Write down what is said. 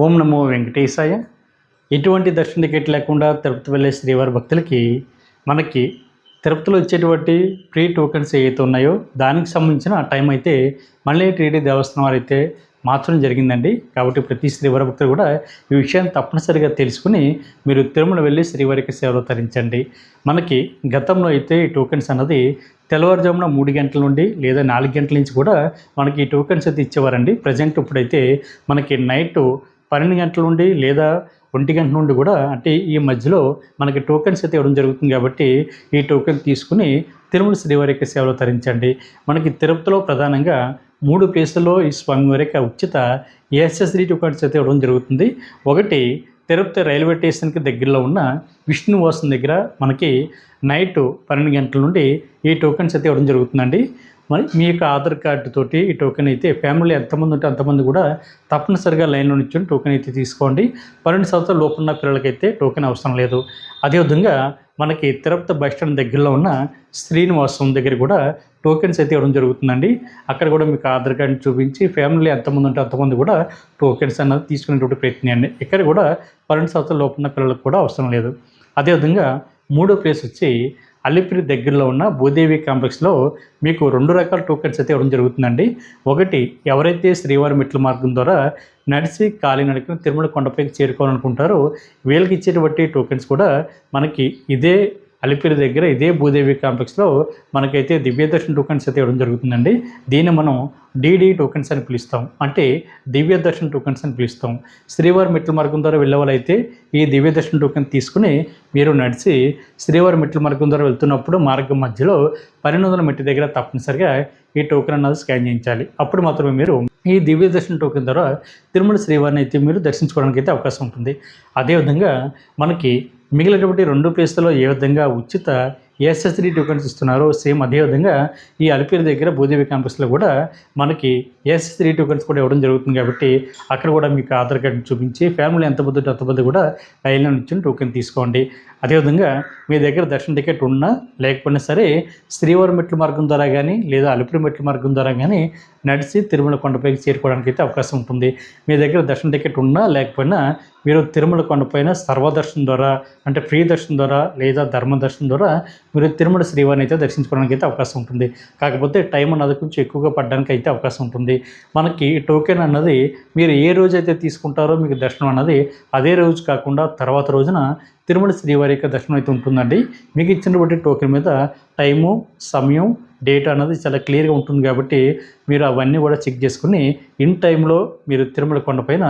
ఓం నమో వెంకటేశాయ. ఎటువంటి దర్శన టికెట్ లేకుండా తిరుపతి వెళ్ళే శ్రీవారి భక్తులకి మనకి తిరుపతిలో ఇచ్చేటువంటి ఫ్రీ టోకెన్స్ ఏవైతే ఉన్నాయో దానికి సంబంధించిన టైం అయితే మళ్ళీ టీటీ దేవస్థానం వారు అయితే మార్చడం జరిగిందండి. కాబట్టి ప్రతి శ్రీవారి భక్తులు కూడా ఈ విషయాన్ని తప్పనిసరిగా తెలుసుకుని మీరు తిరుమల వెళ్ళి శ్రీవారికి సేవలు తరించండి. మనకి గతంలో అయితే ఈ టోకెన్స్ అన్నది తెల్లవారుజామున 3 గంటల నుండి లేదా 4 గంటల నుంచి కూడా మనకి ఈ టోకెన్స్ అయితే ఇచ్చేవారండి. ప్రజెంట్ ఇప్పుడైతే మనకి నైట్ 12 గంటల నుండి లేదా 1 గంట నుండి కూడా అంటే ఈ మధ్యలో మనకి టోకెన్స్ అయితే ఇవ్వడం జరుగుతుంది. కాబట్టి ఈ టోకెన్ తీసుకుని తిరుమల శ్రీవారి యొక్క సేవలు తరించండి. మనకి తిరుపతిలో ప్రధానంగా 3 ప్లేసుల్లో ఈ స్వామివారి యొక్క ఉచిత ఏఎస్ఎస్డి టోకెన్స్ అయితే ఇవ్వడం జరుగుతుంది. ఒకటి తిరుపతి రైల్వే స్టేషన్కి దగ్గరలో ఉన్న విష్ణువాసం దగ్గర మనకి నైట్ 12 గంటల నుండి ఈ టోకెన్స్ అయితే ఇవ్వడం జరుగుతుందండి. మరి మీ యొక్క ఆధార్ కార్డు తోటి ఈ టోకెన్ అయితే ఫ్యామిలీ ఎంతమంది ఉంటే అంతమంది కూడా తప్పనిసరిగా లైన్లో నిల్చొని టోకెన్ అయితే తీసుకోండి. 12 సంవత్సరాల లోపు ఉన్న పిల్లలకైతే టోకెన్ అవసరం లేదు. అదేవిధంగా మనకి తిరుపతి బస్ స్టాండ్ దగ్గరలో ఉన్న శ్రీనివాసం దగ్గర కూడా టోకెన్స్ అయితే ఇవ్వడం జరుగుతుందండి. అక్కడ కూడా మీకు ఆధార్ కార్డు చూపించి ఫ్యామిలీ ఎంతమంది ఉంటే అంతమంది కూడా టోకెన్స్ అన్నది తీసుకునేటువంటి ప్రయత్నం. ఇక్కడ కూడా 12 సంవత్సరాల లోపు ఉన్న పిల్లలకు కూడా అవసరం లేదు. అదేవిధంగా మూడో ప్లేస్ వచ్చి అలిపిరి దగ్గరలో ఉన్న భూదేవి కాంప్లెక్స్లో మీకు 2 రకాల టోకెన్స్ అయితే ఇవ్వడం జరుగుతుందండి. ఒకటి ఎవరైతే శ్రీవారి మెట్ల మార్గం ద్వారా నడిచి కాలినడకన తిరుమల కొండపైకి చేరుకోవాలనుకుంటారో వీళ్ళకి ఇచ్చేటువంటి టోకెన్స్ కూడా మనకి ఇదే అలిపిరి దగ్గర ఇదే భూదేవి కాంప్లెక్స్లో మనకైతే దివ్య దర్శన టోకెన్స్ అయితే ఇవ్వడం జరుగుతుందండి. దీన్ని మనం డీడీ టోకెన్స్ అని పిలుస్తాం. అంటే దివ్య దర్శన టోకెన్స్ అని పిలుస్తాం. శ్రీవారి మెట్ల మార్గం ద్వారా వెళ్ళే వాళ్ళైతే ఈ దివ్య దర్శన టోకెన్ తీసుకుని మీరు నడిచి శ్రీవారి మెట్ల మార్గం ద్వారా వెళ్తున్నప్పుడు మార్గం మధ్యలో 1200 మెట్టు దగ్గర తప్పనిసరిగా ఈ టోకెన్ అన్నది స్కాన్ చేయించాలి. అప్పుడు మాత్రమే మీరు ఈ దివ్య దర్శన టోకెన్ ద్వారా తిరుమల శ్రీవారిని అయితే మీరు దర్శించుకోవడానికి అయితే అవకాశం ఉంటుంది. అదేవిధంగా మనకి మిగిలినటువంటి 2 ప్లేస్లలో ఏ విధంగా ఉచిత ఏఎస్ఎస్డి టోకెన్స్ ఇస్తున్నారో సేమ్ అదేవిధంగా ఈ అలిపిరి దగ్గర భూదేవి క్యాంపస్లో కూడా మనకి ఏఎస్ఎస్డి టోకెన్స్ కూడా ఇవ్వడం జరుగుతుంది. కాబట్టి అక్కడ కూడా మీకు ఆధార్ కార్డు చూపించి ఫ్యామిలీ ఎంతమంది ఉంటే అంతమంది కూడా లైన్లో నుంచి టోకెన్ తీసుకోండి. అదేవిధంగా మీ దగ్గర దర్శన టికెట్ ఉన్నా లేకపోయినా సరే శ్రీవారి మెట్ల మార్గం ద్వారా కానీ లేదా అలిపిరి మెట్ల మార్గం ద్వారా కానీ నడిచి తిరుమల కొండపైకి చేరుకోవడానికి అయితే అవకాశం ఉంటుంది. మీ దగ్గర దర్శన టికెట్ ఉన్నా లేకపోయినా మీరు తిరుమల కొండపైన సర్వదర్శనం ద్వారా అంటే ఫ్రీ దర్శనం ద్వారా లేదా ధర్మ దర్శనం ద్వారా మీరు తిరుమల శ్రీవారిని అయితే దర్శించుకోవడానికి అయితే అవకాశం ఉంటుంది. కాకపోతే టైం అన్నది కొంచెం ఎక్కువగా పడడానికి అయితే అవకాశం ఉంటుంది. మనకి టోకెన్ అన్నది మీరు ఏ రోజు అయితే తీసుకుంటారో మీకు దర్శనం అన్నది అదే రోజు కాకుండా తర్వాత రోజున తిరుమల శ్రీవారి యొక్క దర్శనం అయితే ఉంటుందండి. మీకు ఇచ్చినటువంటి టోకెన్ మీద టైము సమయం డేట్ అన్నది చాలా క్లియర్గా ఉంటుంది. కాబట్టి మీరు అవన్నీ కూడా చెక్ చేసుకుని ఇన్ టైంలో మీరు తిరుమల కొండపైన